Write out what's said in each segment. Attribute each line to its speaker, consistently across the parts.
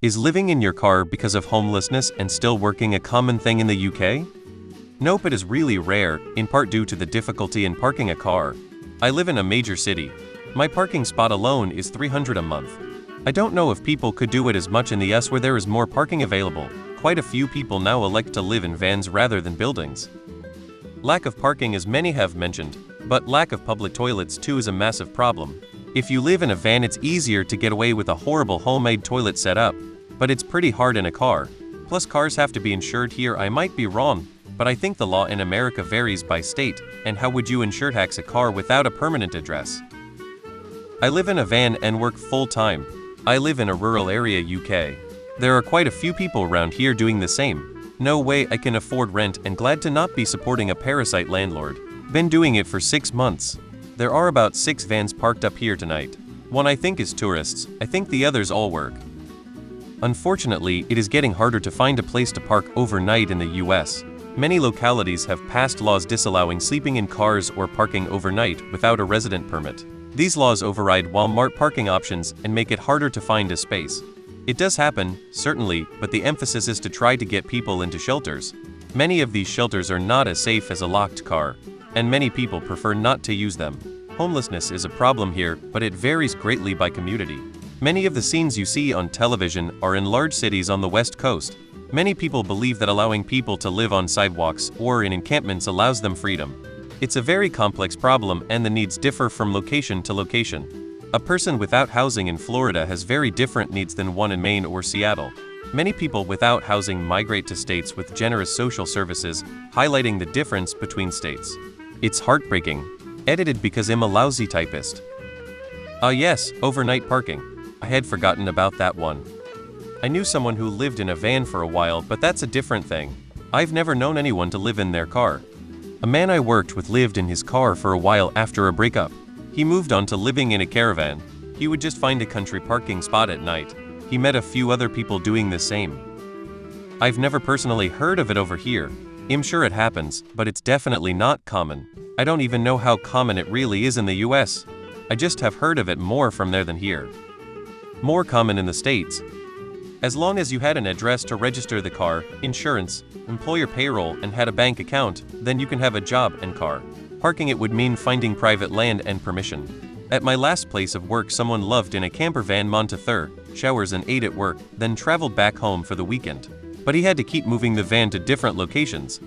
Speaker 1: Is living in your car because of homelessness and still working a common thing in the UK? Nope, it is really rare, in part due to the difficulty in parking a car. I live in a major city. My parking spot alone is $300 a month. I don't know if people could do it as much in the US where there is more parking available. Quite a few people now elect to live in vans rather than buildings. Lack of parking, as many have mentioned, but lack of public toilets too is a massive problem. If you live in a van, it's easier to get away with a horrible homemade toilet setup, but it's pretty hard in a car. Plus, cars have to be insured here. I might be wrong, but I think the law in America varies by state. And how would you insure tax a car without a permanent address? I live in a van and work full-time. I live in a rural area, UK. There are quite a few people around here doing the same. No way I can afford rent, and glad to not be supporting a parasite landlord. Been doing it for 6 months. There are about 6 vans parked up here tonight. One I think is tourists. I think the others all work. Unfortunately, it is getting harder to find a place to park overnight in the US. Many localities have passed laws disallowing sleeping in cars or parking overnight without a resident permit. These laws override Walmart parking options and make it harder to find a space. It does happen, certainly, but the emphasis is to try to get people into shelters. Many of these shelters are not as safe as a locked car, and many people prefer not to use them. Homelessness is a problem here, but it varies greatly by community. Many of the scenes you see on television are in large cities on the West Coast. Many people believe that allowing people to live on sidewalks or in encampments allows them freedom. It's a very complex problem, and the needs differ from location to location. A person without housing in Florida has very different needs than one in Maine or Seattle. Many people without housing migrate to states with generous social services, highlighting the difference between states. It's heartbreaking. Edited because I'm a lousy typist. Yes, overnight parking. I had forgotten about that one. I knew someone who lived in a van for a while, but that's a different thing. I've never known anyone to live in their car. A man I worked with lived in his car for a while after a breakup. He moved on to living in a caravan. He would just find a country parking spot at night. He met a few other people doing the same. I've never personally heard of it over here. I'm sure it happens, but it's definitely not common. I don't even know how common it really is in the US. I just have heard of it more from there than here. More common in the States. As long as you had an address to register the car, insurance, employer payroll, and had a bank account, then you can have a job and car. Parking it would mean finding private land and permission. At my last place of work, someone lived in a camper van Montefiore, showers and ate at work, then traveled back home for the weekend. But he had to keep moving the van to different locations.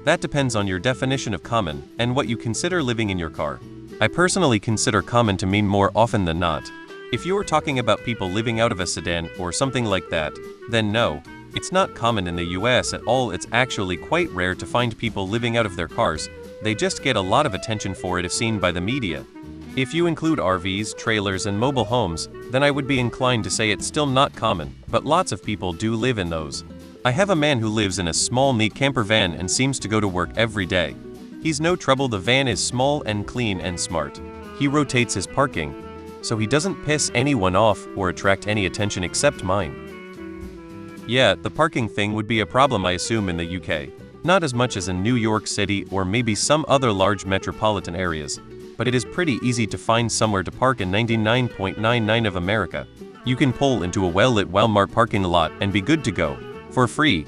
Speaker 1: That depends on your definition of common and what you consider living in your car. I personally consider common to mean more often than not. If you are talking about people living out of a sedan or something like that, then no, it's not common in the US at all. It's actually quite rare to find people living out of their cars. They just get a lot of attention for it if seen by the media. If you include RVs, trailers, and mobile homes, then I would be inclined to say it's still not common, but lots of people do live in those. I have a man who lives in a small, neat camper van and seems to go to work every day. He's no trouble. The van is small and clean and smart. He rotates his parking, so he doesn't piss anyone off or attract any attention except mine. Yeah, the parking thing would be a problem, I assume, in the UK. Not as much as in New York City or maybe some other large metropolitan areas, but it is pretty easy to find somewhere to park in 99.99% of America. You can pull into a well-lit Walmart parking lot and be good to go, for free.